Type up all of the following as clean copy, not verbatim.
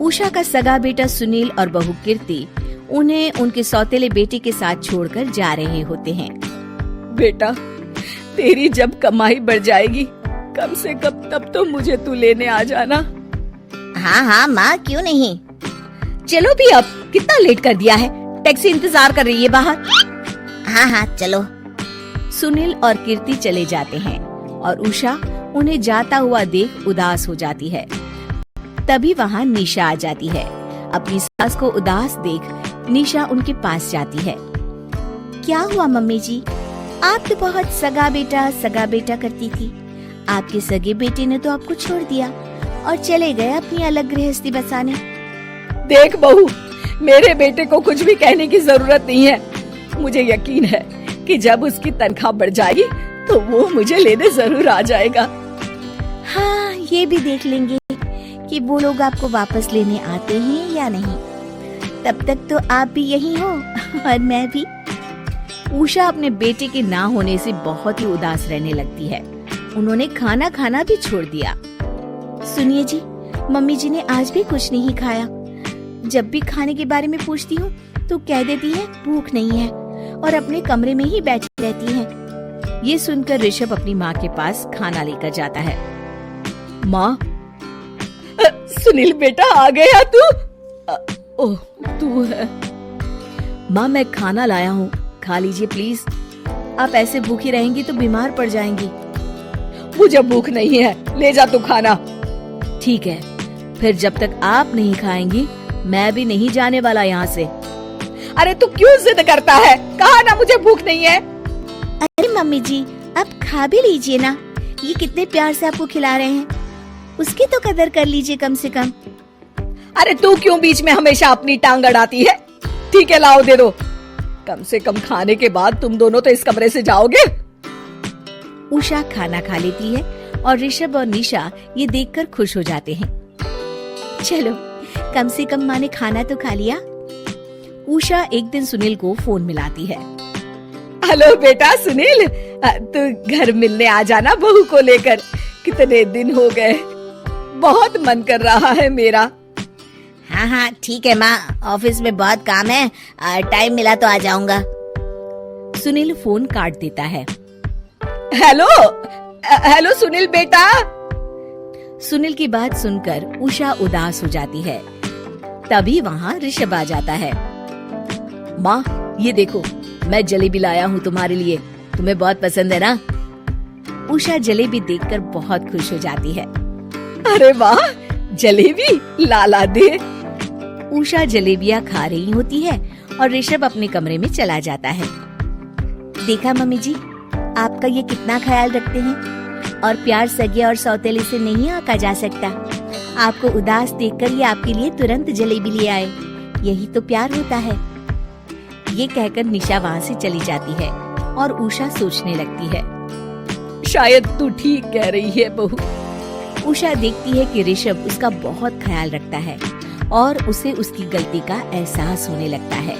उषा का सगा बेटा सुनील और बहू कीर्ति उन्हें उनके सौतेले बेटे के साथ छोड़कर जा रहे होते हैं। बेटा, तेरी जब कमाई बढ़ जाएगी कम से कम तब तो मुझे तू लेने आ जाना। हाँ हाँ माँ, क्यों नहीं। चलो भी, अब कितना लेट कर दिया है, टैक्सी इंतजार कर रही है बाहर। हाँ हाँ चलो। सुनील और कीर्ति चले जाते हैं और उषा उन्हें जाता हुआ देख उदास हो जाती है। तभी वहाँ निशा आ जाती है। अपनी सास को उदास देख निशा उनके पास जाती है। क्या हुआ मम्मी जी, आप तो बहुत सगा बेटा करती थी। आपके सगे बेटे ने तो आपको छोड़ दिया और चले गए अपनी अलग गृहस्थी बसाने। देख बहू, मेरे बेटे को कुछ भी कहने की जरूरत नहीं है। मुझे यकीन है कि जब उसकी तनख्वाह बढ़ जाएगी तो वो मुझे लेने जरूर आ जाएगा। हाँ, ये भी देख लेंगे कि वो लोग आपको वापस लेने आते हैं या नहीं। तब तक तो आप भी यही हो और मैं भी। उषा अपने बेटे के ना होने से बहुत ही उदास रहने लगती है। उन्होंने खाना खाना भी छोड़ दिया। सुनिए जी, मम्मी जी ने आज भी कुछ नहीं खाया। जब भी खाने के बारे में पूछती हूँ तो कह देती है भूख नहीं है और अपने कमरे में ही बैठी रहती है। ये सुनकर ऋषभ अपनी माँ के पास खाना लेकर जाता है। माँ, सुनील बेटा आ गया तू? ओह, तू है। माँ, मैं खाना लाया हूँ, खा लीजिए प्लीज। आप ऐसे भूखी रहेंगी तो बीमार पड़ जाएंगी। मुझे भूख नहीं है, ले जा तू खाना। ठीक है, फिर जब तक आप नहीं खाएंगी मैं भी नहीं जाने वाला यहाँ से। अरे तू क्यों जिद करता है? कहा ना मुझे भूख नहीं है। अरे मम्मी जी, आप खा भी लीजिए ना, ये कितने प्यार से आपको खिला रहे हैं, उसकी तो कदर कर लीजिए कम से कम। अरे तू क्यों बीच में हमेशा अपनी टांग अड़ाती है? ठीक है, लाओ दे दो। कम से कम खाने के बाद तुम दोनों तो इस कमरे से जाओगे। उषा खाना खा लेती है और ऋषभ और निशा ये देखकर खुश हो जाते हैं। चलो, कम से कम माँ ने खाना तो खा लिया। उषा एक दिन सुनील को फोन मिलाती है। हेलो बेटा सुनील, तू घर मिलने आ जाना बहू को लेकर। कितने दिन हो गए, बहुत मन कर रहा है मेरा। हाँ हाँ ठीक है माँ, ऑफिस में बहुत काम है, टाइम मिला तो आ जाऊंगा। सुनील फोन काट देता है। हेलो सुनील बेटा। सुनील की बात सुनकर उषा उदास हो जाती है। तभी वहाँ ऋषभ आ जाता है। माँ, ये देखो, मैं जलेबी लाया हूँ तुम्हारे लिए, तुम्हें बहुत पसंद है ना? उषा जलेबी देखकर बहुत खुश हो जाती है। अरे वाह, जलेबी ला दे। उषा जलेबियाँ खा रही होती है और ऋषभ अपने कमरे में चला जाता है। देखा मम्मी जी, आपका ये कितना ख्याल रखते हैं और प्यार सगे और सौतेले से नहीं आका जा सकता। आपको उदास देखकर ये आपके लिए तुरंत जलेबी ले आए, यही तो प्यार होता है। ये कहकर निशा वहाँ से चली जाती है और उषा सोचने लगती है, शायद तू ठीक कह रही है बहू। उषा देखती है कि ऋषभ उसका बहुत ख्याल रखता है और उसे उसकी गलती का एहसास होने लगता है।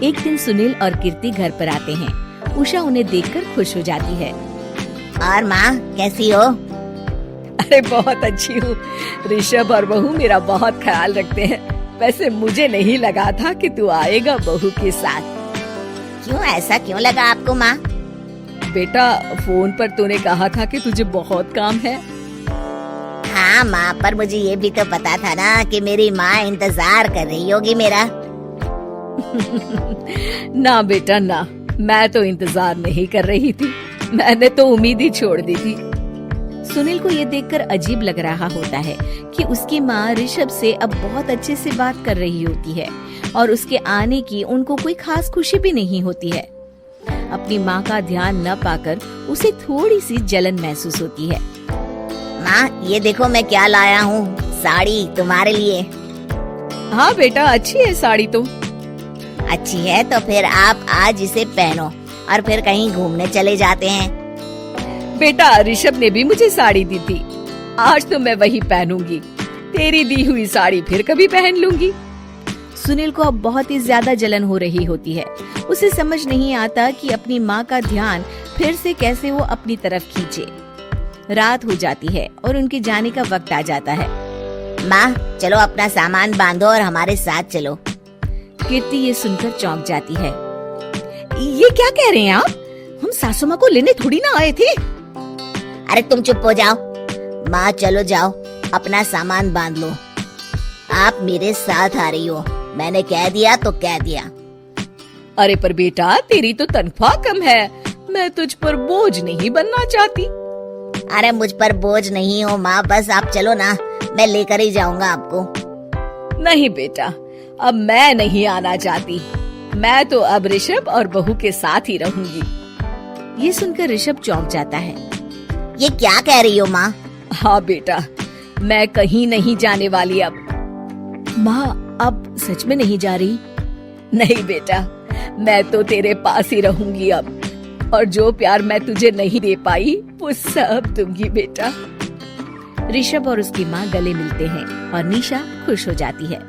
एक दिन सुनील और कीर्ति घर पर आते हैं। उषा उन्हें देखकर खुश हो जाती है। और माँ, कैसी हो? अरे बहुत अच्छी हूँ। ऋषभ और बहू मेरा बहुत ख्याल रखते हैं। वैसे मुझे नहीं लगा था कि तू आएगा बहू के साथ। क्यों, ऐसा क्यों लगा आपको माँ? बेटा, फोन पर तूने कहा था कि तुझे बहुत काम है। हाँ माँ, पर मुझे ये भी तो पता था ना कि मेरी माँ इंतजार कर रही होगी मेरा। ना बेटा ना, मैं तो इंतजार नहीं कर रही थी, मैंने तो उम्मीद ही छोड़ दी थी। सुनील को ये देखकर अजीब लग रहा होता है कि उसकी माँ ऋषभ से अब बहुत अच्छे से बात कर रही होती है और उसके आने की उनको कोई खास खुशी भी नहीं होती है। अपनी माँ का ध्यान न पाकर उसे थोड़ी सी जलन महसूस होती है। माँ, ये देखो मैं क्या लाया हूँ, साड़ी तुम्हारे लिए। हाँ बेटा, अच्छी है साड़ी तो। अच्छी है तो फिर आप आज इसे पहनो और फिर कहीं घूमने चले जाते हैं। बेटा, ऋषभ ने भी मुझे साड़ी दी थी, आज तो मैं वही पहनूंगी। तेरी दी हुई साड़ी फिर कभी पहन लूंगी। सुनील को अब बहुत ही ज्यादा जलन हो रही होती है। उसे समझ नहीं आता कि अपनी माँ का ध्यान फिर से कैसे वो अपनी तरफ खींचे। रात हो जाती है और उनके जाने का वक्त आ जाता है। माँ चलो अपना सामान बांधो और हमारे साथ चलो। कीर्ति ये सुनकर चौंक जाती है। ये क्या कह रहे हैं आप? हम सासू माँ को लेने थोड़ी ना आए थे। अरे तुम चुप हो जाओ। माँ चलो जाओ, अपना सामान बांध लो। आप मेरे साथ आ रही हो, मैंने कह दिया तो कह दिया। अरे पर बेटा, तेरी तो तनख्वाह कम है, मैं तुझ पर बोझ नहीं बनना चाहती। अरे मुझ पर बोझ नहीं हो माँ, बस आप चलो ना, मैं लेकर ही जाऊंगा आपको। नहीं बेटा, अब मैं नहीं आना चाहती। मैं तो अब ऋषभ और बहू के साथ ही रहूंगी। ये सुनकर ऋषभ चौंक जाता है। ये क्या कह रही हो माँ? हाँ बेटा, मैं कहीं नहीं जाने वाली अब। माँ अब सच में नहीं जा रही? नहीं बेटा, मैं तो तेरे पास ही रहूंगी अब, और जो प्यार मैं तुझे नहीं दे पाई वो सब दूंगी बेटा। ऋषभ और उसकी माँ गले मिलते हैं और निशा खुश हो जाती है।